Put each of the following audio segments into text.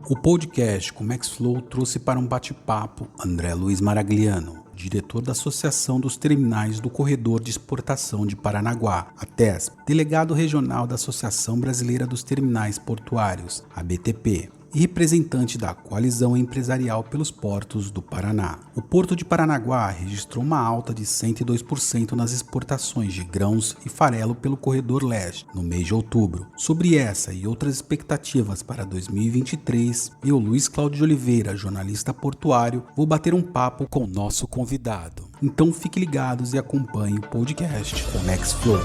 O podcast Comex Flow trouxe para um bate-papo André Luiz Maragliano, diretor da Associação dos Terminais do Corredor de Exportação de Paranaguá, ATESP, delegado regional da Associação Brasileira dos Terminais Portuários, ABTP, e representante da Coalizão Empresarial pelos Portos do Paraná. O Porto de Paranaguá registrou uma alta de 102% nas exportações de grãos e farelo pelo Corredor Leste no mês de outubro. Sobre essa e outras expectativas para 2023, eu, Luiz Cláudio de Oliveira, jornalista portuário, vou bater um papo com o nosso convidado. Então fiquem ligados e acompanhem o podcast Comex Flow.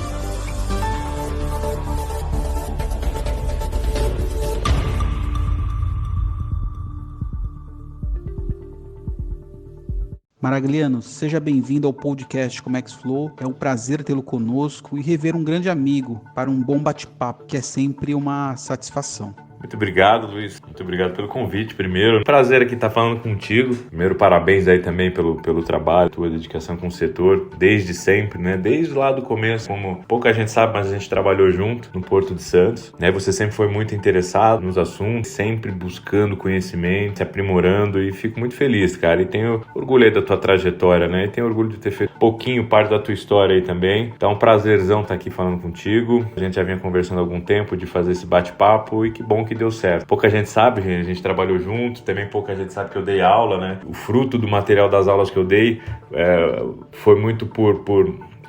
Maragliano, seja bem-vindo ao podcast Comex Flow. É um prazer tê-lo conosco e rever um grande amigo para um bom bate-papo, que é sempre uma satisfação. Muito obrigado, Luiz. Muito obrigado pelo convite, primeiro. Prazer aqui estar falando contigo. Primeiro, parabéns aí também pelo trabalho, tua dedicação com o setor, desde sempre, né? Desde lá do começo, como pouca gente sabe, mas a gente trabalhou junto no Porto de Santos, né? Você sempre foi muito interessado nos assuntos, sempre buscando conhecimento, se aprimorando, e fico muito feliz, cara. E tenho orgulho aí da tua trajetória, né? E tenho orgulho de ter feito um pouquinho parte da tua história aí também. Então, é um prazerzão estar aqui falando contigo. A gente já vinha conversando há algum tempo de fazer esse bate-papo e que bom que deu certo. Pouca gente sabe, a gente trabalhou junto, também pouca gente sabe que eu dei aula, né? O fruto do material das aulas que eu dei foi muito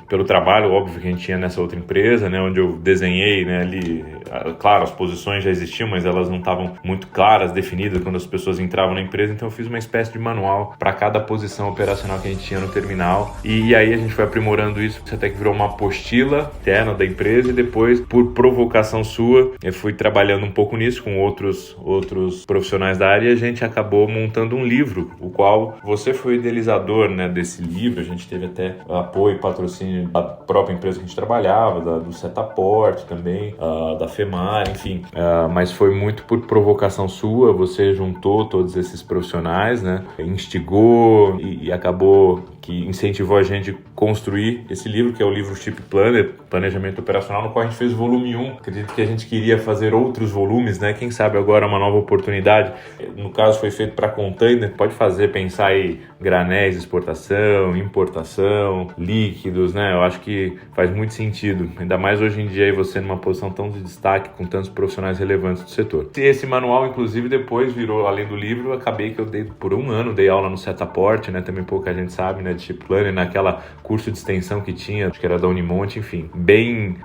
pelo trabalho, óbvio, que a gente tinha nessa outra empresa, né, onde eu desenhei, né, ali, claro, as posições já existiam, mas elas não estavam muito claras, definidas quando as pessoas entravam na empresa, então eu fiz uma espécie de manual para cada posição operacional que a gente tinha no terminal, e aí a gente foi aprimorando isso, até que virou uma apostila interna da empresa, e depois, por provocação sua, eu fui trabalhando um pouco nisso com outros profissionais da área, e a gente acabou montando um livro, o qual você foi o idealizador, né, desse livro. A gente teve até apoio e patrocínio da própria empresa que a gente trabalhava, do Setaporte também, da FEMAR, enfim. Mas foi muito por provocação sua, você juntou todos esses profissionais, né? Instigou e acabou que incentivou a gente a construir esse livro, que é o livro Ship Planner, Planejamento Operacional, no qual a gente fez o volume 1. Acredito que a gente queria fazer outros volumes, né? Quem sabe agora uma nova oportunidade. No caso, foi feito para container, pode pensar aí granéis, exportação, importação, líquidos, né? Eu acho que faz muito sentido, ainda mais hoje em dia aí você numa posição tão de destaque, com tantos profissionais relevantes do setor. E esse manual, inclusive, depois virou, além do livro, acabei que eu dei por um ano, dei aula no Setaporte, né? Também pouca gente sabe, né? De Ship Planner, naquela curso de extensão que tinha, acho que era da Unimonte, enfim.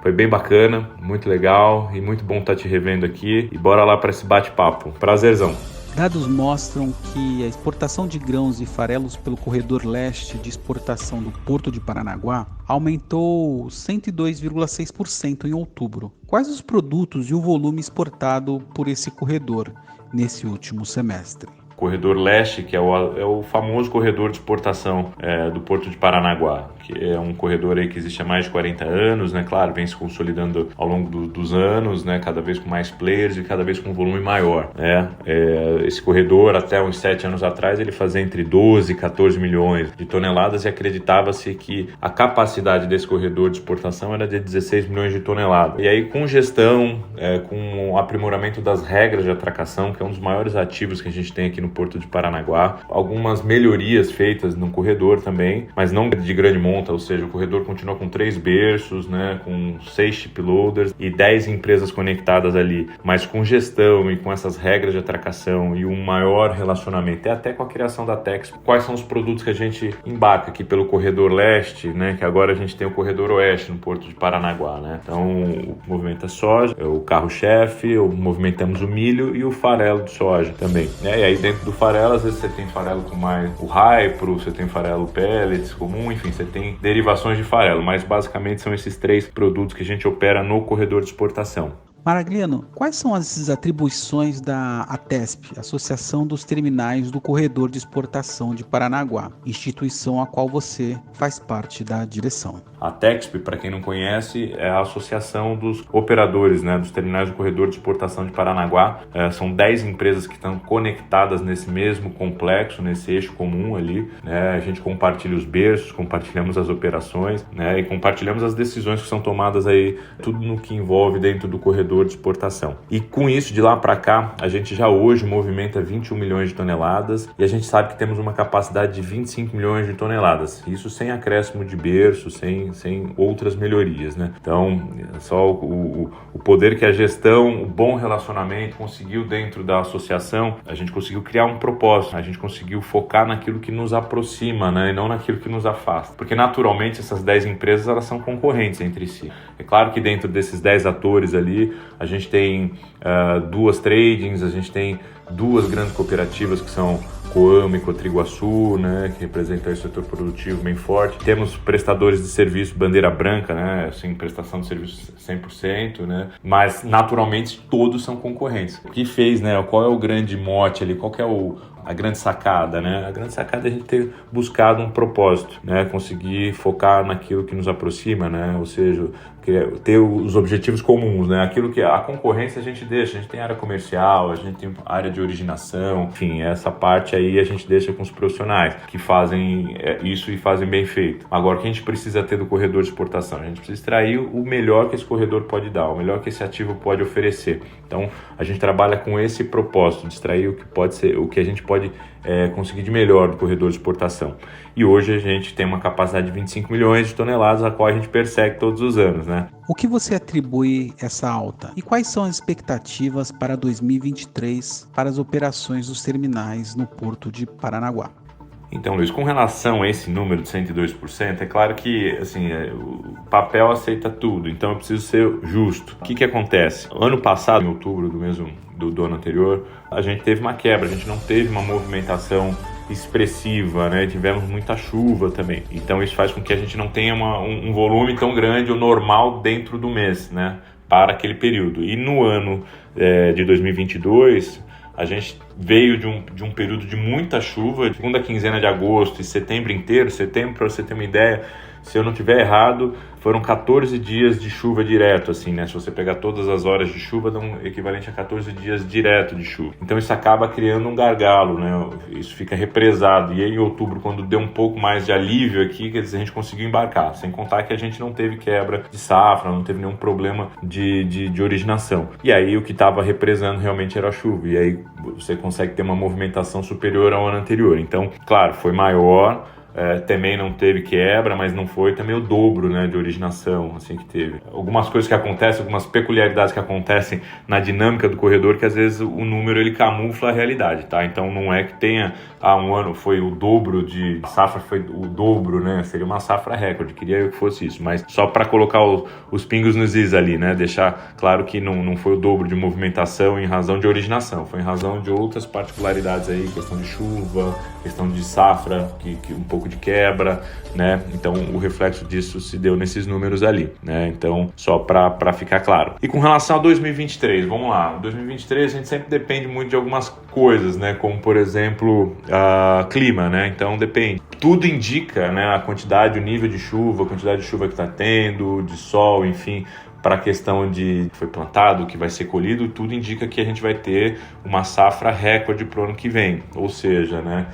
Foi bem bacana, muito legal e muito bom estar te revendo aqui. E bora lá para esse bate-papo. Prazerzão. Dados mostram que a exportação de grãos e farelos pelo Corredor Leste de Exportação do Porto de Paranaguá aumentou 102,6% em outubro. Quais os produtos e o volume exportado por esse corredor nesse último semestre? Corredor Leste, que é o famoso corredor de exportação do Porto de Paranaguá, que é um corredor aí que existe há mais de 40 anos, né? Claro, vem se consolidando ao longo dos anos, né? Cada vez com mais players e cada vez com um volume maior, né? Esse corredor, até uns 7 anos atrás, ele fazia entre 12 e 14 milhões de toneladas e acreditava-se que a capacidade desse corredor de exportação era de 16 milhões de toneladas. E aí, com gestão, com o aprimoramento das regras de atracação, que é um dos maiores ativos que a gente tem aqui no Porto de Paranaguá, algumas melhorias feitas no corredor também, mas não de grande monta, ou seja, o corredor continua com 3 berços, né, com 6 shiploaders e 10 empresas conectadas ali, mas com gestão e com essas regras de atracação e um maior relacionamento, e até com a criação da Tex. Quais são os produtos que a gente embarca aqui pelo corredor leste, né, que agora a gente tem o corredor oeste no Porto de Paranaguá, né? Então, o movimento é soja, é o carro-chefe, movimentamos o milho e o farelo de soja também, né? E aí dentro do farelo, às vezes você tem farelo com mais o Hypro, você tem farelo pellets comum, enfim, você tem derivações de farelo, mas basicamente são esses 3 produtos que a gente opera no corredor de exportação. Maragliano, quais são as atribuições da ATESP, Associação dos Terminais do Corredor de Exportação de Paranaguá, instituição a qual você faz parte da direção? A TEXP, para quem não conhece, é a associação dos operadores, né, dos terminais do corredor de exportação de Paranaguá. São 10 empresas que estão conectadas nesse mesmo complexo, nesse eixo comum ali, né? A gente compartilha os berços, compartilhamos as operações, né, e compartilhamos as decisões que são tomadas aí, tudo no que envolve dentro do corredor de exportação. E com isso, de lá para cá, a gente já hoje movimenta 21 milhões de toneladas e a gente sabe que temos uma capacidade de 25 milhões de toneladas. Isso sem acréscimo de berço, sem outras melhorias, né? Então, só o poder que a gestão, o bom relacionamento conseguiu dentro da associação, a gente conseguiu criar um propósito, a gente conseguiu focar naquilo que nos aproxima, né? E não naquilo que nos afasta. Porque, naturalmente, essas 10 empresas, elas são concorrentes entre si. É claro que dentro desses 10 atores ali, a gente tem 2 tradings, a gente tem 2 grandes cooperativas que são Coamo e Cotriguaçu, né, que representam o setor produtivo bem forte. Temos prestadores de serviço bandeira branca, né, assim, prestação de serviço 100%, né, mas naturalmente todos são concorrentes. O que fez, né, qual é o grande mote ali, qual que é a grande sacada, né? A grande sacada é a gente ter buscado um propósito, né? Conseguir focar naquilo que nos aproxima, né? Ou seja, ter os objetivos comuns, né? Aquilo que a concorrência a gente deixa, a gente tem área comercial, a gente tem área de originação, enfim, essa parte aí a gente deixa com os profissionais que fazem isso e fazem bem feito. Agora, o que a gente precisa ter do corredor de exportação? A gente precisa extrair o melhor que esse corredor pode dar, o melhor que esse ativo pode oferecer. Então, a gente trabalha com esse propósito de extrair o que pode ser, o que a gente pode conseguir de melhor do corredor de exportação. E hoje a gente tem uma capacidade de 25 milhões de toneladas, a qual a gente persegue todos os anos, né? O que você atribui essa alta? E quais são as expectativas para 2023 para as operações dos terminais no Porto de Paranaguá? Então, Luiz, com relação a esse número de 102%, é claro que assim, o papel aceita tudo, então eu preciso ser justo. O que acontece? Ano passado, em outubro do ano anterior, a gente teve uma quebra, a gente não teve uma movimentação expressiva, né? Tivemos muita chuva também. Então isso faz com que a gente não tenha um volume tão grande, o normal dentro do mês, né? Para aquele período. E no ano de 2022, a gente veio de um período de muita chuva, segunda quinzena de agosto e setembro inteiro. Setembro, para você ter uma ideia, se eu não estiver errado, foram 14 dias de chuva direto, assim, né? Se você pegar todas as horas de chuva, dá um equivalente a 14 dias direto de chuva. Então isso acaba criando um gargalo, né? Isso fica represado. E aí em outubro, quando deu um pouco mais de alívio aqui, quer dizer, a gente conseguiu embarcar. Sem contar que a gente não teve quebra de safra, não teve nenhum problema de originação. E aí o que estava represando realmente era a chuva. E aí você consegue ter uma movimentação superior ao ano anterior. Então, claro, foi maior. Também não teve quebra, mas não foi também o dobro, né, de originação assim, que teve. Algumas coisas que acontecem, algumas peculiaridades que acontecem na dinâmica do corredor, que às vezes o número ele camufla a realidade, tá? Então não é que tenha um ano foi o dobro de safra, foi o dobro, né? Seria uma safra recorde, queria eu que fosse isso, mas só para colocar os pingos nos is ali, né? Deixar claro que não foi o dobro de movimentação em razão de originação, foi em razão de outras particularidades aí, questão de chuva, questão de safra, que um pouco de quebra, né? Então o reflexo disso se deu nesses números ali, né? Então só para ficar claro. E com relação a 2023, vamos lá. 2023 a gente sempre depende muito de algumas coisas, né? Como por exemplo clima, né? Então depende. Tudo indica, né? A quantidade, o nível de chuva, a quantidade de chuva que está tendo, de sol, enfim. Para a questão de que foi plantado, que vai ser colhido, tudo indica que a gente vai ter uma safra recorde para o ano que vem. Ou seja, né?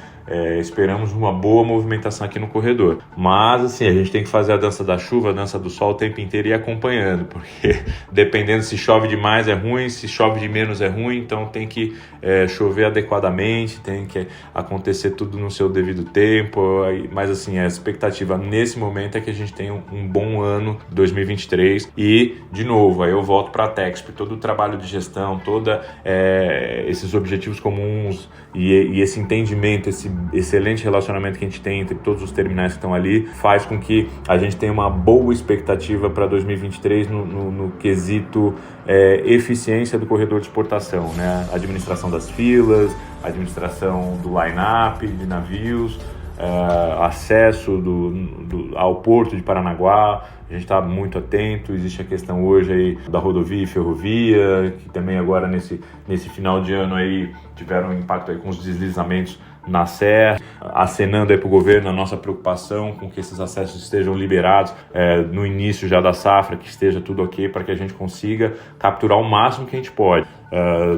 Esperamos uma boa movimentação aqui no corredor. Mas assim, a gente tem que fazer a dança da chuva, a dança do sol o tempo inteiro e ir acompanhando, porque dependendo se chove demais é ruim, se chove de menos é ruim, então tem que chover adequadamente, tem que acontecer tudo no seu devido tempo. Mas assim, a expectativa nesse momento é que a gente tenha um bom ano 2023 e, de novo, aí eu volto para a TEXP, todo o trabalho de gestão, esses objetivos comuns e esse entendimento, esse excelente relacionamento que a gente tem entre todos os terminais que estão ali, faz com que a gente tenha uma boa expectativa para 2023 no quesito eficiência do corredor de exportação, né? Administração das filas, administração do line-up de navios, acesso ao porto de Paranaguá. A gente está muito atento. Existe a questão hoje aí da rodovia e ferrovia, que também agora nesse final de ano aí tiveram um impacto aí com os deslizamentos na serra, acenando aí para o governo a nossa preocupação com que esses acessos estejam liberados no início já da safra, que esteja tudo ok para que a gente consiga capturar o máximo que a gente pode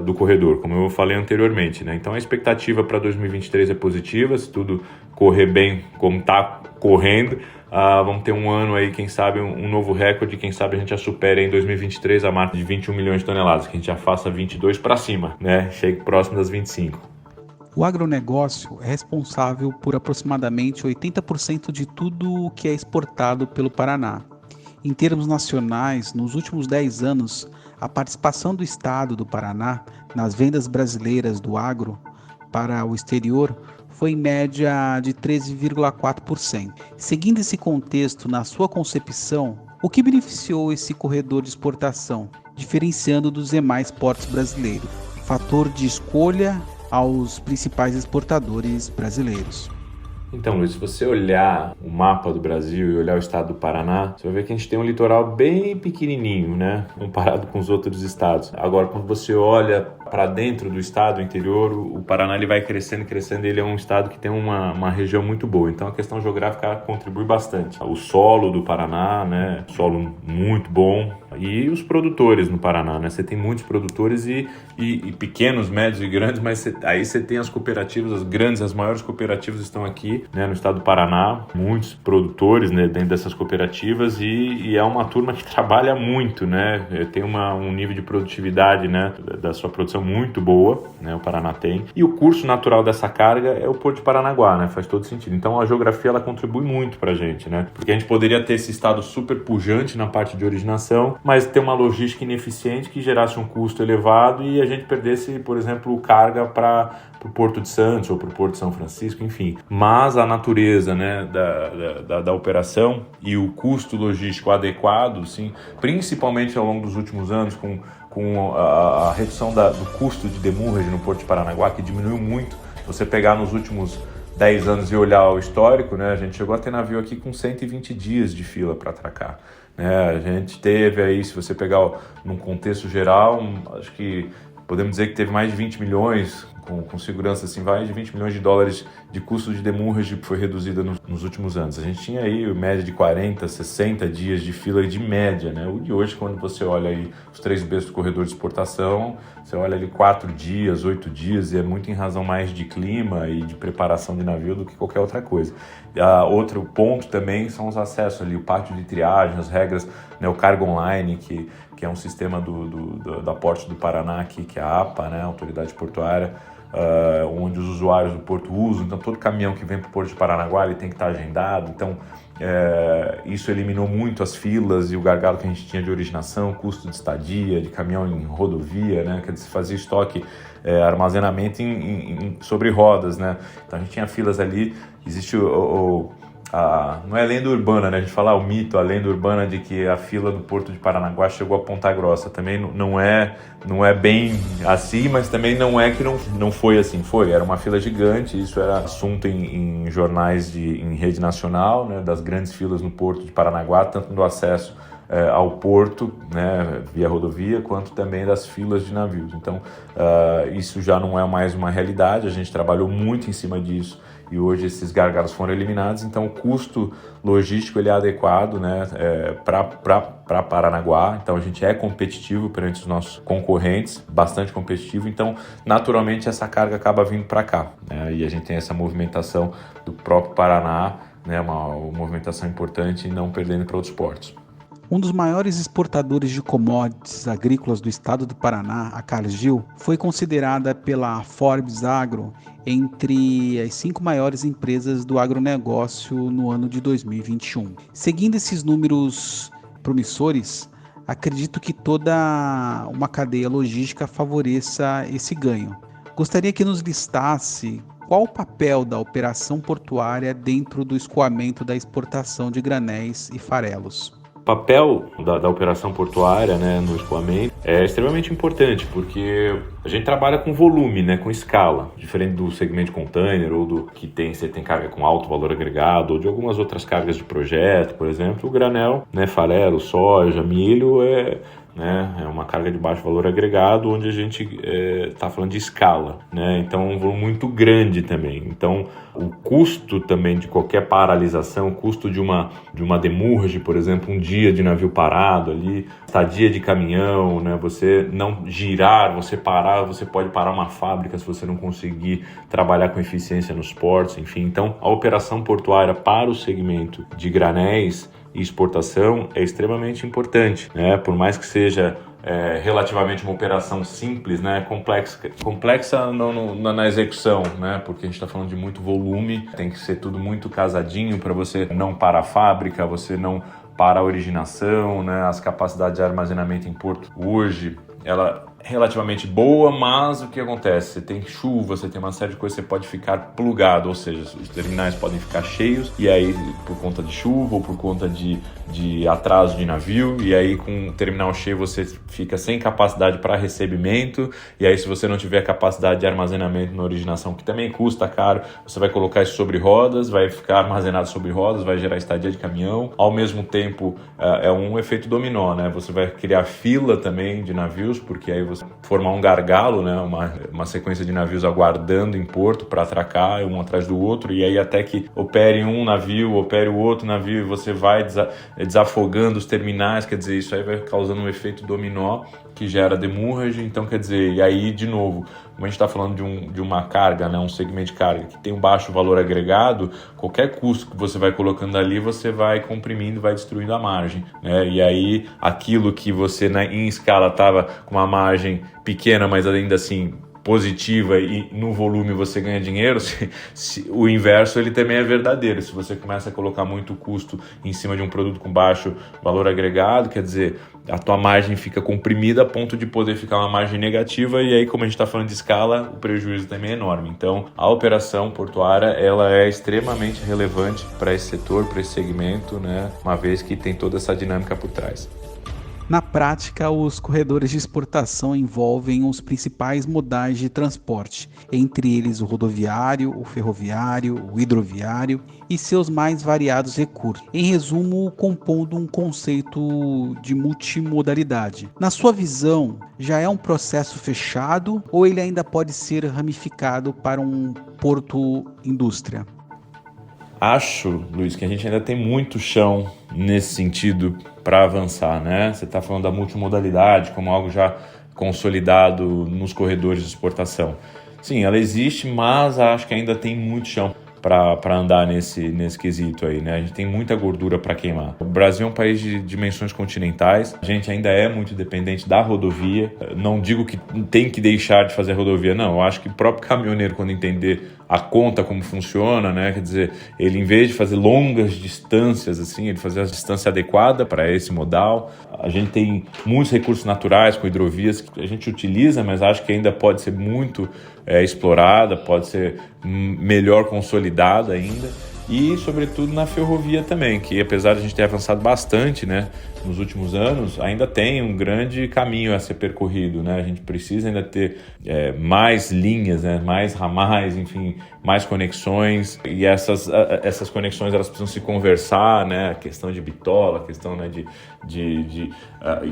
do corredor, como eu falei anteriormente, né? Então a expectativa para 2023 é positiva, se tudo correr bem como está correndo. Vamos ter um ano aí, quem sabe, um novo recorde, quem sabe a gente já supere em 2023 a marca de 21 milhões de toneladas, que a gente já faça 22 para cima, né? Chegue próximo das 25. O agronegócio é responsável por aproximadamente 80% de tudo o que é exportado pelo Paraná. Em termos nacionais, nos últimos 10 anos, a participação do estado do Paraná nas vendas brasileiras do agro para o exterior foi em média de 13,4%. Seguindo esse contexto, na sua concepção, o que beneficiou esse corredor de exportação, diferenciando dos demais portos brasileiros? Fator de escolha aos principais exportadores brasileiros. Então, Luiz, se você olhar o mapa do Brasil e olhar o estado do Paraná, você vai ver que a gente tem um litoral bem pequenininho, né, comparado com os outros estados. Agora, quando você olha para dentro do estado, interior, o Paraná ele vai crescendo, e ele é um estado que tem uma região muito boa. Então, a questão geográfica contribui bastante. O solo do Paraná, né, solo muito bom, e os produtores no Paraná, né? Você tem muitos produtores e pequenos, médios e grandes, mas aí você tem as cooperativas, as grandes, as maiores cooperativas estão aqui, né, no estado do Paraná, muitos produtores, né, dentro dessas cooperativas e é uma turma que trabalha muito, né? Tem um nível de produtividade, né, da sua produção muito boa, né, o Paraná tem. E o curso natural dessa carga é o Porto de Paranaguá, né? Faz todo sentido. Então a geografia ela contribui muito pra gente, né? Porque a gente poderia ter esse estado super pujante na parte de originação, mas ter uma logística ineficiente que gerasse um custo elevado e a gente perdesse, por exemplo, carga para o Porto de Santos ou para o Porto de São Francisco, enfim. Mas a natureza, né, da operação e o custo logístico adequado, sim, principalmente ao longo dos últimos anos, com a redução do custo de demurrage no Porto de Paranaguá, que diminuiu muito. Se você pegar nos últimos 10 anos e olhar o histórico, né, a gente chegou a ter navio aqui com 120 dias de fila para atracar. A gente teve aí, se você pegar num contexto geral, acho que podemos dizer que teve mais de 20 milhões, com segurança assim, mais de 20 milhões de dólares de custo de demurrage que foi reduzida nos últimos anos. A gente tinha aí média de 40, 60 dias de fila de média, né? O de hoje, quando você olha aí os 3 Bs do corredor de exportação, você olha ali 4 dias, 8 dias, e é muito em razão mais de clima e de preparação de navio do que qualquer outra coisa. Outro ponto também são os acessos ali, o pátio de triagem, as regras, né, o cargo online, que é um sistema da Portos do Paraná aqui, que é a APA, né, a Autoridade Portuária, onde os usuários do porto usam. Então todo caminhão que vem para o Porto de Paranaguá ele tem que estar agendado. Então isso eliminou muito as filas e o gargalo que a gente tinha de originação, custo de estadia, de caminhão em rodovia, né, que se fazia estoque, armazenamento sobre rodas, né. Então a gente tinha filas ali. Existe não é lenda urbana, né? A gente fala o mito, a lenda urbana de que a fila do Porto de Paranaguá chegou a Ponta Grossa. Também não é bem assim, mas também não é que não foi assim. Era uma fila gigante, isso era assunto em jornais em rede nacional, né? Das grandes filas no Porto de Paranaguá, tanto do acesso ao porto, né, via rodovia, quanto também das filas de navios. Então, isso já não é mais uma realidade, a gente trabalhou muito em cima disso e hoje esses gargalos foram eliminados, então o custo logístico ele é adequado, né, para Paranaguá, então a gente é competitivo perante os nossos concorrentes, bastante competitivo, então naturalmente essa carga acaba vindo para cá, né, e a gente tem essa movimentação do próprio Paraná, né, uma movimentação importante e não perdendo para outros portos. Um dos maiores exportadores de commodities agrícolas do estado do Paraná, a Cargill, foi considerada pela Forbes Agro entre as 5 maiores empresas do agronegócio no ano de 2021. Seguindo esses números promissores, acredito que toda uma cadeia logística favoreça esse ganho. Gostaria que nos listasse qual o papel da operação portuária dentro do escoamento da exportação de granéis e farelos. O papel da operação portuária, né, no escoamento é extremamente importante, porque a gente trabalha com volume, né, com escala, diferente do segmento de container ou do que você tem carga com alto valor agregado ou de algumas outras cargas de projeto, por exemplo, o granel, né, farelo, soja, milho né? É uma carga de baixo valor agregado, onde a gente está falando de escala, né? Então, um volume muito grande também. Então, o custo também de qualquer paralisação, o custo de uma demurrage, por exemplo, um dia de navio parado ali, estadia de caminhão, né? Você não girar, você pode parar uma fábrica se você não conseguir trabalhar com eficiência nos portos, enfim. Então, a operação portuária para o segmento de granéis e exportação é extremamente importante, né? Por mais que seja relativamente uma operação simples, né? Complexa na execução, né? Porque a gente está falando de muito volume, tem que ser tudo muito casadinho para você não parar a fábrica, você não parar a originação, né? As capacidades de armazenamento em porto hoje, ela é relativamente boa, mas o que acontece? Você tem chuva, você tem uma série de coisas, você pode ficar plugado, ou seja, os terminais podem ficar cheios, e aí por conta de chuva ou por conta de atraso de navio, e aí com o terminal cheio você fica sem capacidade para recebimento, e aí se você não tiver capacidade de armazenamento na originação, que também custa caro, você vai colocar isso sobre rodas, vai ficar armazenado sobre rodas, vai gerar estadia de caminhão, ao mesmo tempo é um efeito dominó, né? Você vai criar fila também de navios, porque aí você formar um gargalo, né? Uma sequência de navios aguardando em porto para atracar um atrás do outro, e aí até que opere um navio, opere o outro navio, e você vai desafogando os terminais, quer dizer, isso aí vai causando um efeito dominó que gera demurrage. Então, quer dizer, e aí de novo, como a gente está falando de uma carga, né, um segmento de carga que tem um baixo valor agregado, qualquer custo que você vai colocando ali, você vai comprimindo, vai destruindo a margem, né? E aí aquilo que você em escala estava com uma margem pequena, mas ainda assim positiva, e no volume você ganha dinheiro, o inverso ele também é verdadeiro. Se você começa a colocar muito custo em cima de um produto com baixo valor agregado, quer dizer, a tua margem fica comprimida a ponto de poder ficar uma margem negativa, e aí, como a gente está falando de escala, o prejuízo também é enorme. Então, a operação portuária ela é extremamente relevante para esse setor, para esse segmento, né? Uma vez que tem toda essa dinâmica por trás. Na prática, os corredores de exportação envolvem os principais modais de transporte, entre eles o rodoviário, o ferroviário, o hidroviário e seus mais variados recursos. Em resumo, compondo um conceito de multimodalidade. Na sua visão, já é um processo fechado ou ele ainda pode ser ramificado para um porto-indústria? Acho, Luiz, que a gente ainda tem muito chão nesse sentido para avançar, né? Você está falando da multimodalidade como algo já consolidado nos corredores de exportação. Sim, ela existe, mas acho que ainda tem muito chão para andar nesse quesito aí, né? A gente tem muita gordura para queimar. O Brasil é um país de dimensões continentais, a gente ainda é muito dependente da rodovia. Não digo que tem que deixar de fazer rodovia, não. Eu acho que o próprio caminhoneiro, quando entender a conta como funciona, né? Quer dizer, ele em vez de fazer longas distâncias, assim, ele fazer a distância adequada para esse modal. A gente tem muitos recursos naturais com hidrovias que a gente utiliza, mas acho que ainda pode ser muito explorada, pode ser melhor consolidada ainda. E, sobretudo, na ferrovia também, que apesar de a gente ter avançado bastante, né, nos últimos anos, ainda tem um grande caminho a ser percorrido, né? A gente precisa ainda ter mais linhas, né, mais ramais, enfim, mais conexões, e essas conexões elas precisam se conversar, né? A questão de bitola, a questão, né, de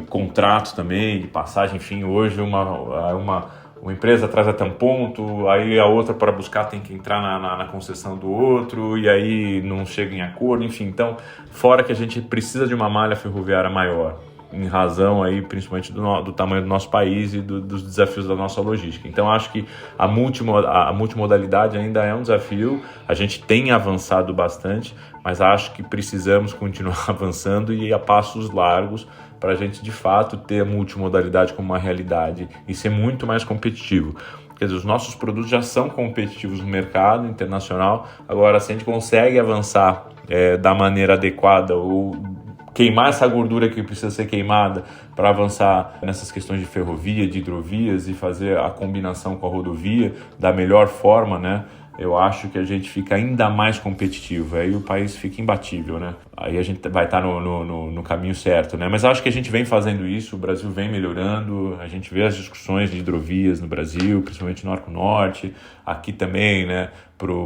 contrato também, de passagem, enfim, hoje uma empresa traz até um ponto, aí a outra para buscar tem que entrar na concessão do outro, e aí não chega em acordo, enfim. Então, fora que a gente precisa de uma malha ferroviária maior, em razão aí principalmente do tamanho do nosso país e dos desafios da nossa logística. Então, acho que a multimodalidade ainda é um desafio, a gente tem avançado bastante, mas acho que precisamos continuar avançando e a passos largos para a gente, de fato, ter a multimodalidade como uma realidade e ser muito mais competitivo. Quer dizer, os nossos produtos já são competitivos no mercado internacional, agora, se a gente consegue avançar da maneira adequada ou queimar essa gordura que precisa ser queimada para avançar nessas questões de ferrovia, de hidrovias e fazer a combinação com a rodovia da melhor forma, né? Eu acho que a gente fica ainda mais competitivo, aí o país fica imbatível, né? aí a gente vai estar no caminho certo, né? Mas acho que a gente vem fazendo isso, o Brasil vem melhorando, a gente vê as discussões de hidrovias no Brasil, principalmente no Arco Norte, aqui também, né,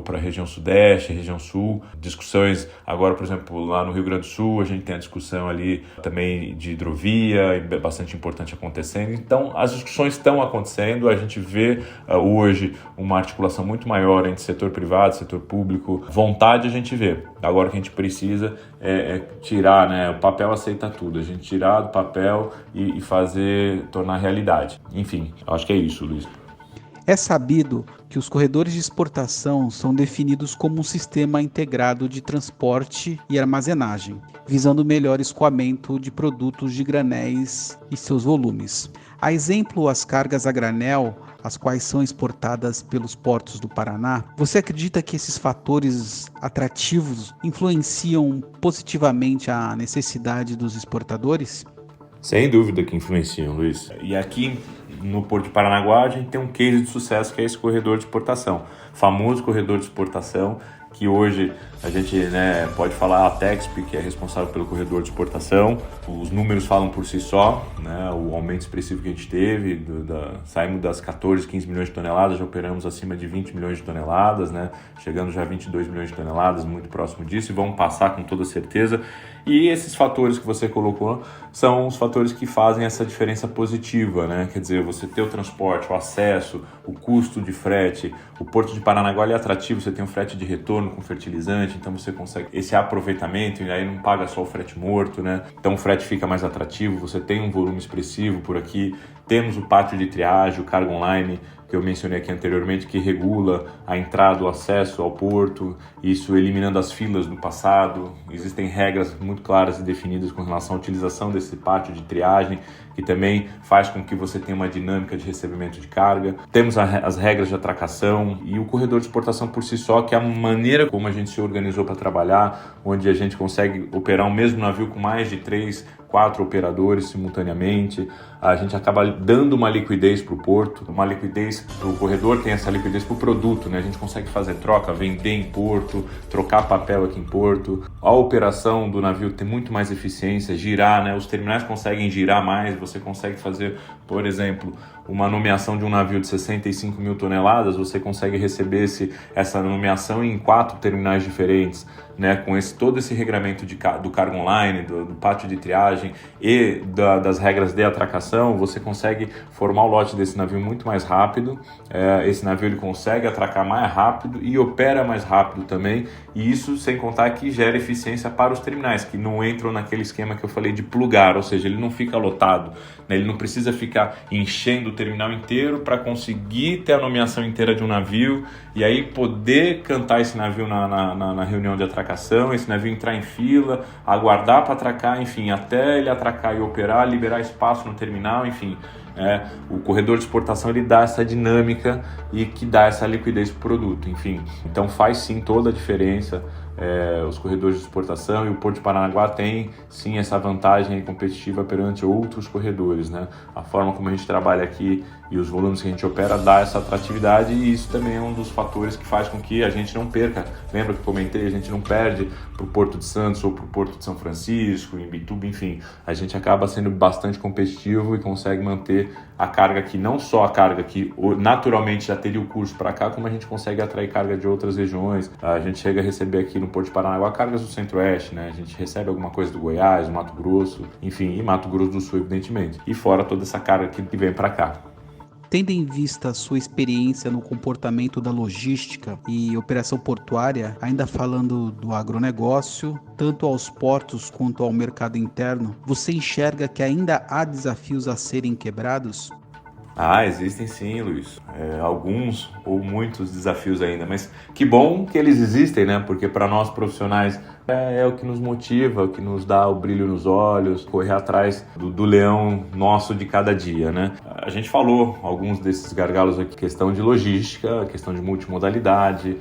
para a região Sudeste, região Sul, discussões agora, por exemplo, lá no Rio Grande do Sul, a gente tem a discussão ali também de hidrovia, bastante importante acontecendo. Então, as discussões estão acontecendo, a gente vê hoje uma articulação muito maior entre setor privado, setor público, vontade a gente vê. Agora o que a gente precisa é tirar, né, o papel aceita tudo, a gente tirar do papel e fazer, tornar realidade. Enfim, acho que é isso, Luiz. É sabido que os corredores de exportação são definidos como um sistema integrado de transporte e armazenagem, visando melhor escoamento de produtos de granéis e seus volumes. A exemplo, as cargas a granel, as quais são exportadas pelos portos do Paraná, você acredita que esses fatores atrativos influenciam positivamente a necessidade dos exportadores? Sem dúvida que influenciam, Luiz. E aqui no Porto de Paranaguá a gente tem um case de sucesso que é esse corredor de exportação, famoso corredor de exportação, que hoje a gente, né, pode falar a Texp, que é responsável pelo corredor de exportação. Os números falam por si só, né, o aumento expressivo que a gente teve, saímos das 14, 15 milhões de toneladas, já operamos acima de 20 milhões de toneladas, né, chegando já a 22 milhões de toneladas, muito próximo disso, e vamos passar com toda certeza. E esses fatores que você colocou são os fatores que fazem essa diferença positiva, né? Quer dizer, você ter o transporte, o acesso, o custo de frete. O Porto de Paranaguá é atrativo, você tem um frete de retorno com fertilizante, então você consegue esse aproveitamento e aí não paga só o frete morto, né? Então o frete fica mais atrativo, você tem um volume expressivo por aqui. Temos o pátio de triagem, o cargo online, que eu mencionei aqui anteriormente, que regula a entrada, o acesso ao porto, isso eliminando as filas do passado. Existem regras muito claras e definidas com relação à utilização desse pátio de triagem, que também faz com que você tenha uma dinâmica de recebimento de carga. Temos as regras de atracação e o corredor de exportação por si só, que é a maneira como a gente se organizou para trabalhar, onde a gente consegue operar o mesmo navio com mais de 3, 4 operadores simultaneamente. A gente acaba dando uma liquidez para o porto, uma liquidez para o corredor, tem essa liquidez para o produto, né? A gente consegue fazer troca, vender em porto, trocar papel aqui em porto. A operação do navio tem muito mais eficiência, girar, né? Os terminais conseguem girar mais, você consegue fazer, por exemplo, uma nomeação de um navio de 65 mil toneladas, você consegue receber essa nomeação em 4 terminais diferentes, né? Com todo esse regramento do cargo online, do pátio de triagem e das regras de atracação, você consegue formar o lote desse navio muito mais rápido. Esse navio ele consegue atracar mais rápido e opera mais rápido também, e isso sem contar que gera eficiência para os terminais, que não entram naquele esquema que eu falei de plugar, ou seja, ele não fica lotado, né? Ele não precisa ficar enchendo o terminal inteiro para conseguir ter a nomeação inteira de um navio e aí poder cantar esse navio na reunião de atracação, esse navio entrar em fila, aguardar para atracar, enfim, até ele atracar e operar, liberar espaço no terminal, enfim. O corredor de exportação ele dá essa dinâmica e que dá essa liquidez para o produto, enfim. Então faz sim toda a diferença os corredores de exportação, e o Porto de Paranaguá tem sim essa vantagem competitiva perante outros corredores, né? A forma como a gente trabalha aqui e os volumes que a gente opera dá essa atratividade, e isso também é um dos fatores que faz com que a gente não perca. Lembra que comentei, a gente não perde para o Porto de Santos ou para o Porto de São Francisco, em Bituba, enfim. A gente acaba sendo bastante competitivo e consegue manter a carga aqui, não só a carga que naturalmente já teria o curso para cá, como a gente consegue atrair carga de outras regiões. A gente chega a receber aqui no Porto de Paranaguá cargas do Centro-Oeste, né? A gente recebe alguma coisa do Goiás, do Mato Grosso, enfim, e Mato Grosso do Sul, evidentemente. E fora toda essa carga que vem para cá. Tendo em vista a sua experiência no comportamento da logística e operação portuária, ainda falando do agronegócio, tanto aos portos quanto ao mercado interno, você enxerga que ainda há desafios a serem quebrados? Existem sim, Luiz. Alguns ou muitos desafios ainda, mas que bom que eles existem, né? Porque para nós profissionais é o que nos motiva, o que nos dá o brilho nos olhos, correr atrás do leão nosso de cada dia, né? A gente falou alguns desses gargalos aqui, questão de logística, questão de multimodalidade,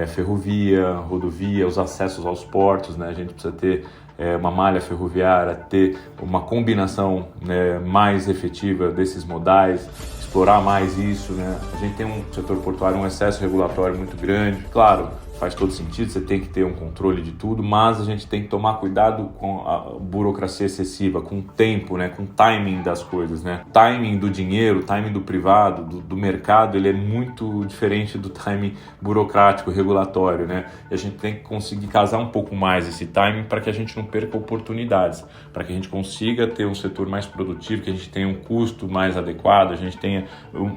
ferrovia, rodovia, os acessos aos portos, né? A gente precisa ter uma malha ferroviária, ter uma combinação, né, mais efetiva desses modais, explorar mais isso, né? A gente tem um setor portuário, um excesso regulatório muito grande. Claro, faz todo sentido, você tem que ter um controle de tudo, mas a gente tem que tomar cuidado com a burocracia excessiva, com o tempo, né, com o timing das coisas, né? O timing do dinheiro, o timing do privado, do mercado, ele é muito diferente do timing burocrático, regulatório, né? E a gente tem que conseguir casar um pouco mais esse timing para que a gente não perca oportunidades, para que a gente consiga ter um setor mais produtivo, que a gente tenha um custo mais adequado, a gente tenha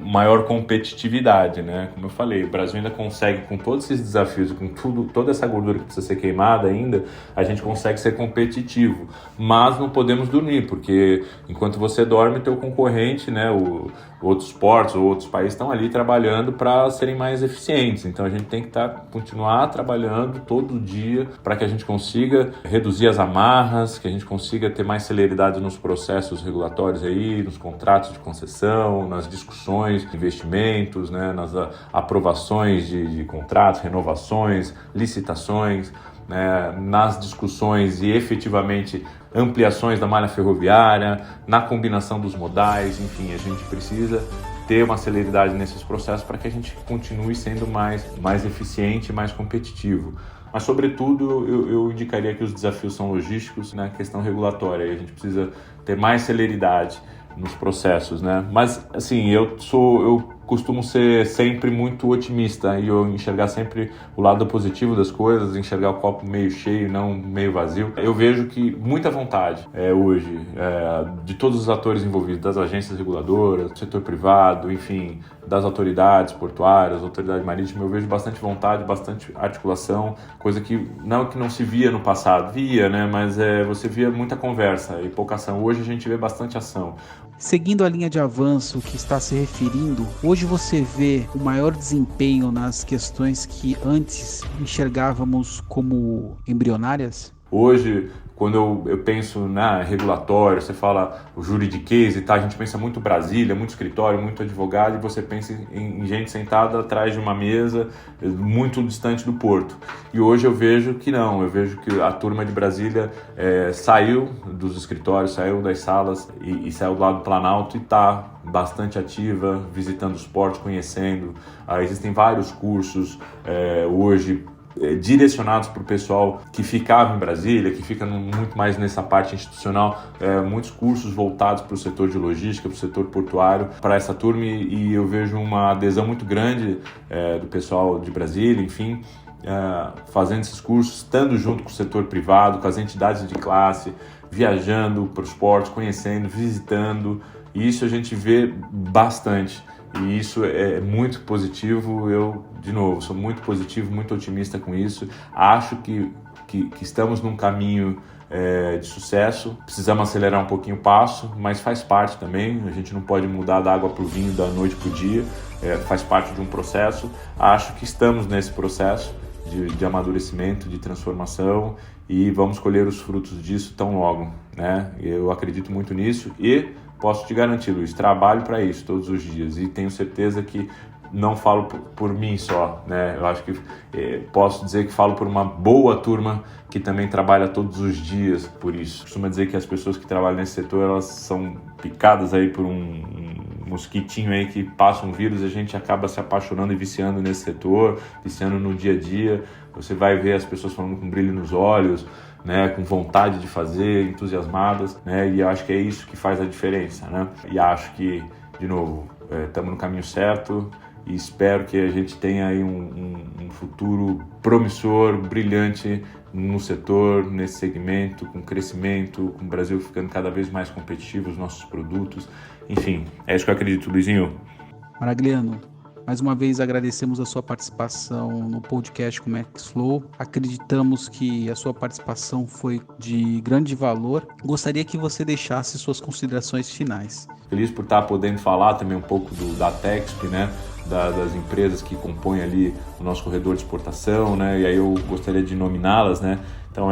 maior competitividade, né? Como eu falei, o Brasil ainda consegue, com todos esses desafios, com toda essa gordura que precisa ser queimada ainda, a gente consegue ser competitivo, mas não podemos dormir, porque enquanto você dorme, teu concorrente, né, outros portos ou outros países estão ali trabalhando para serem mais eficientes. Então a gente tem que continuar trabalhando todo dia para que a gente consiga reduzir as amarras, que a gente consiga ter mais celeridade nos processos regulatórios aí, nos contratos de concessão, nas discussões de investimentos, né, nas aprovações de contratos, renovações, licitações, né, nas discussões e efetivamente ampliações da malha ferroviária, na combinação dos modais, enfim, a gente precisa ter uma celeridade nesses processos para que a gente continue sendo mais eficiente e mais competitivo. Mas, sobretudo, eu indicaria que os desafios são logísticos, na questão regulatória, e a gente precisa ter mais celeridade nos processos, né? Mas, assim, eu costumo ser sempre muito otimista e eu enxergar sempre o lado positivo das coisas, enxergar o copo meio cheio, não meio vazio. Eu vejo que muita vontade hoje de todos os atores envolvidos, das agências reguladoras, do setor privado, enfim, das autoridades portuárias, autoridade marítima, eu vejo bastante vontade, bastante articulação, coisa que não se via no passado. Via, né? Mas você via muita conversa e pouca ação. Hoje a gente vê bastante ação. Seguindo a linha de avanço que está se referindo, hoje você vê o maior desempenho nas questões que antes enxergávamos como embrionárias? Hoje, quando eu penso na regulatório, você fala o juridiquês e tal, a gente pensa muito Brasília, muito escritório, muito advogado, e você pensa em gente sentada atrás de uma mesa muito distante do porto. E hoje eu vejo que não, eu vejo que a turma de Brasília saiu dos escritórios, saiu das salas e saiu do lado do Planalto e está bastante ativa, visitando os portos, conhecendo. Existem vários cursos hoje direcionados para o pessoal que ficava em Brasília, que fica muito mais nessa parte institucional, muitos cursos voltados para o setor de logística, para o setor portuário, para essa turma, e eu vejo uma adesão muito grande do pessoal de Brasília, enfim, fazendo esses cursos, estando junto com o setor privado, com as entidades de classe, viajando para os portos, conhecendo, visitando, e isso a gente vê bastante. E isso é muito positivo. Eu, de novo, sou muito positivo, muito otimista com isso. Acho que estamos num caminho de sucesso. Precisamos acelerar um pouquinho o passo, mas faz parte também. A gente não pode mudar da água para o vinho, da noite para o dia. Faz parte de um processo. Acho que estamos nesse processo de amadurecimento, de transformação, e vamos colher os frutos disso tão logo, né? Eu acredito muito nisso e posso te garantir, Luiz, trabalho para isso todos os dias e tenho certeza que não falo por mim só, né? Eu acho que posso dizer que falo por uma boa turma que também trabalha todos os dias por isso. Costumo dizer que as pessoas que trabalham nesse setor, elas são picadas aí por um mosquitinho aí que passa um vírus, e a gente acaba se apaixonando e viciando nesse setor, viciando no dia a dia. Você vai ver as pessoas falando com brilho nos olhos, né, com vontade de fazer, entusiasmadas, né, e eu acho que é isso que faz a diferença, né? E acho que, de novo, estamos no caminho certo e espero que a gente tenha aí um futuro promissor, brilhante no setor, nesse segmento, com crescimento, com o Brasil ficando cada vez mais competitivo, os nossos produtos, enfim, é isso que eu acredito, Luizinho. Maragliano, mais uma vez agradecemos a sua participação no podcast com Max Flow. Acreditamos que a sua participação foi de grande valor. Gostaria que você deixasse suas considerações finais. Feliz por estar podendo falar também um pouco da Texp, né? Das empresas que compõem ali o nosso corredor de exportação, né? E aí eu gostaria de nominá-las, né? Então,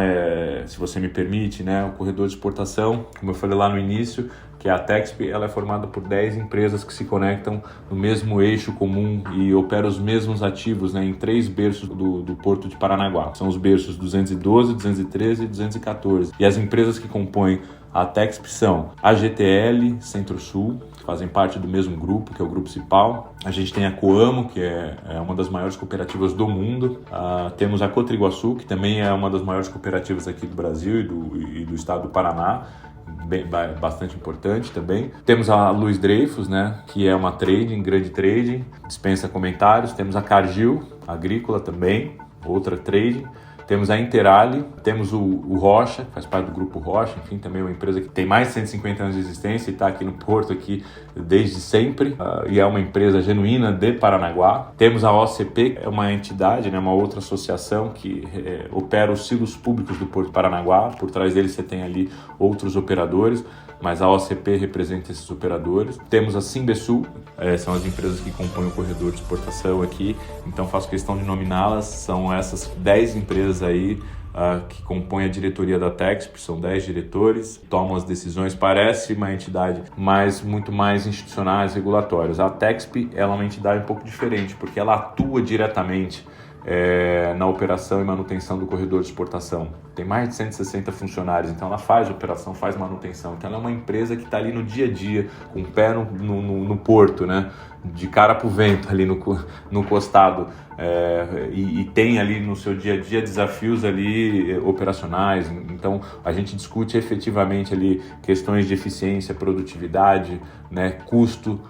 se você me permite, né? O corredor de exportação, como eu falei lá no início, que é a Texp, ela é formada por 10 empresas que se conectam no mesmo eixo comum e operam os mesmos ativos, né, em 3 berços do Porto de Paranaguá. São os berços 212, 213 e 214. E as empresas que compõem a Texp são a GTL Centro-Sul, fazem parte do mesmo grupo, que é o Grupo Cipal. A gente tem a Coamo, que é uma das maiores cooperativas do mundo. Temos a Cotriguaçu, que também é uma das maiores cooperativas aqui do Brasil e do estado do Paraná. Bastante importante também. Temos a Luiz Dreyfus, né, que é uma grande trading, dispensa comentários. Temos a Cargill Agrícola também, outra trading. Temos a Interali, temos o Rocha, que faz parte do Grupo Rocha, enfim, também é uma empresa que tem mais de 150 anos de existência e está aqui no Porto aqui desde sempre, e é uma empresa genuína de Paranaguá. Temos a OCP, que é uma entidade, né, uma outra associação que opera os silos públicos do Porto de Paranaguá. Por trás dele você tem ali outros operadores, mas a OCP representa esses operadores. Temos a Simbesul, são as empresas que compõem o corredor de exportação aqui, então faço questão de nominá-las. São essas 10 empresas aí que compõem a diretoria da Texp, são 10 diretores, tomam as decisões. Parece uma entidade, mas muito mais institucionais, regulatórias. A Texp ela é uma entidade um pouco diferente, porque ela atua diretamente na operação e manutenção do corredor de exportação. Tem mais de 160 funcionários, então ela faz operação, faz manutenção. Então ela é uma empresa que está ali no dia a dia, com o pé no porto, né? De cara para o vento ali no costado, e tem ali no seu dia a dia desafios ali operacionais. Então a gente discute efetivamente ali questões de eficiência, produtividade, né, custo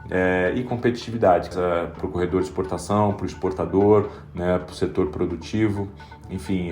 e competitividade para o corredor de exportação, para o exportador, né, para o setor produtivo. Enfim,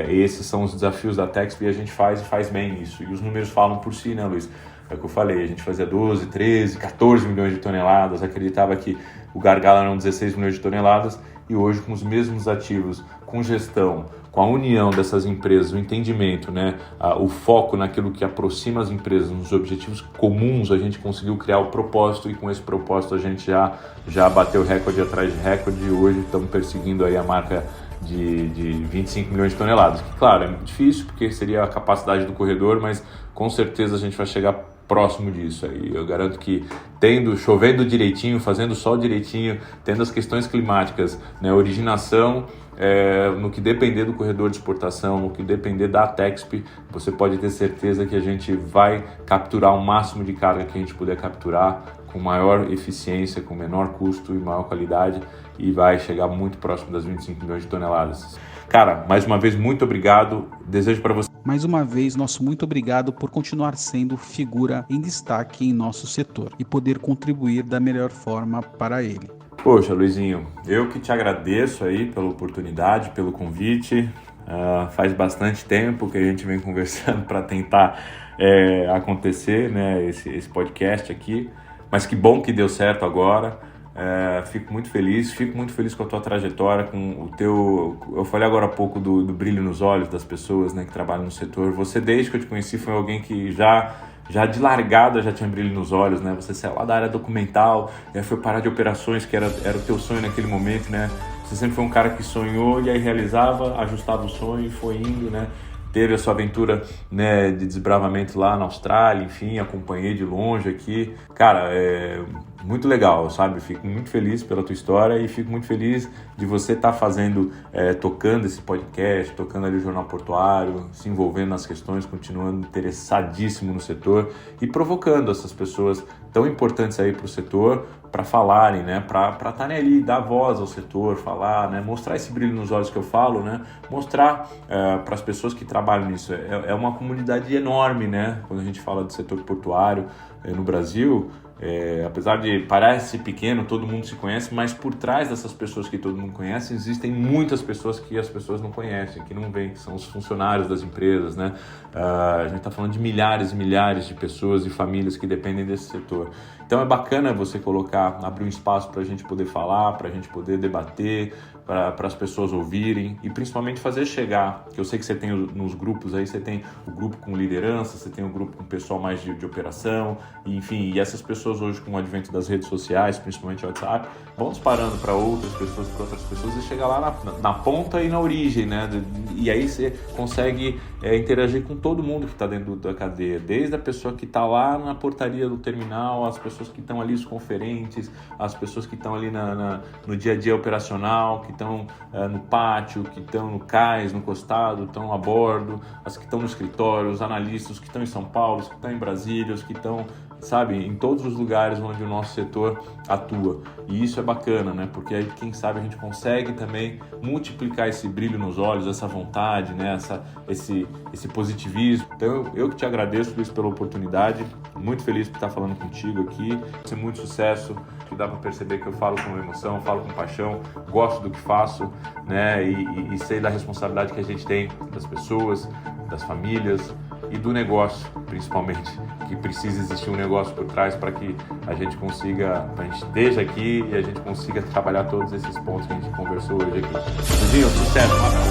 esses são os desafios da Texp e a gente faz bem isso. E os números falam por si, né, Luiz? É o que eu falei, a gente fazia 12, 13, 14 milhões de toneladas, acreditava que o gargalo eram 16 milhões de toneladas, e hoje com os mesmos ativos, com gestão, com a união dessas empresas, o entendimento, né, o foco naquilo que aproxima as empresas, nos objetivos comuns, a gente conseguiu criar o propósito, e com esse propósito a gente já bateu recorde atrás de recorde, e hoje estamos perseguindo aí a marca de 25 milhões de toneladas. Que, claro, é muito difícil, porque seria a capacidade do corredor, mas com certeza a gente vai chegar próximo disso aí. Eu garanto que chovendo direitinho, fazendo sol direitinho, tendo as questões climáticas, né, originação, no que depender do corredor de exportação, no que depender da Texp, você pode ter certeza que a gente vai capturar o máximo de carga que a gente puder capturar, com maior eficiência, com menor custo e maior qualidade, e vai chegar muito próximo das 25 milhões de toneladas. Cara, mais uma vez, muito obrigado. Desejo para você... Mais uma vez, nosso muito obrigado por continuar sendo figura em destaque em nosso setor e poder contribuir da melhor forma para ele. Poxa, Luizinho, eu que te agradeço aí pela oportunidade, pelo convite. Faz bastante tempo que a gente vem conversando para tentar acontecer, né, esse podcast aqui, mas que bom que deu certo agora. Fico muito feliz com a tua trajetória, com o teu... Eu falei agora há pouco do brilho nos olhos das pessoas, né, que trabalham no setor. Você, desde que eu te conheci, foi alguém que já de largada já tinha brilho nos olhos, né? Você saiu lá da área documental, foi parar de operações, que era o teu sonho naquele momento, né? Você sempre foi um cara que sonhou e aí realizava, ajustava o sonho e foi indo, né? Teve a sua aventura, né, de desbravamento lá na Austrália, enfim, acompanhei de longe aqui. Cara, muito legal, sabe? Fico muito feliz pela tua história e fico muito feliz de você estar tocando esse podcast, tocando ali o Jornal Portuário, se envolvendo nas questões, continuando interessadíssimo no setor e provocando essas pessoas tão importantes aí para o setor, para falarem, né, para estarem ali, dar voz ao setor, falar, né, mostrar esse brilho nos olhos que eu falo, né, mostrar para as pessoas que trabalham nisso. É uma comunidade enorme, né, quando a gente fala do setor portuário no Brasil. Apesar de parecer pequeno, todo mundo se conhece, mas por trás dessas pessoas que todo mundo conhece, existem muitas pessoas que as pessoas não conhecem, que não veem, que são os funcionários das empresas, né? A gente está falando de milhares e milhares de pessoas e famílias que dependem desse setor. Então é bacana você abrir um espaço para a gente poder falar, para a gente poder debater, para as pessoas ouvirem e principalmente fazer chegar, que eu sei que você tem nos grupos aí, você tem o grupo com liderança, você tem o grupo com pessoal mais de operação, e, enfim, e essas pessoas hoje com o advento das redes sociais, principalmente o WhatsApp, vão disparando para outras pessoas e chegar lá na ponta e na origem, né? E aí você consegue interagir com todo mundo que está dentro da cadeia, desde a pessoa que está lá na portaria do terminal, as pessoas que estão ali, os conferentes, as pessoas que estão ali no dia a dia operacional, que estão no pátio, que estão no cais, no costado, estão a bordo, as que estão no escritório, os analistas que estão em São Paulo, os que estão em Brasília, os que estão sabe, em todos os lugares onde o nosso setor atua. E isso é bacana, né? Porque aí, quem sabe, a gente consegue também multiplicar esse brilho nos olhos, essa vontade, né? Esse positivismo. Então, eu que te agradeço, Luiz, pela oportunidade. Muito feliz por estar falando contigo aqui. Ser muito sucesso. Que dá para perceber que eu falo com emoção, falo com paixão, gosto do que faço, né? E sei da responsabilidade que a gente tem das pessoas, das famílias e do negócio, principalmente, que precisa existir um negócio por trás para que a gente consiga, a gente esteja aqui e a gente consiga trabalhar todos esses pontos que a gente conversou hoje aqui. Luizinho, sucesso!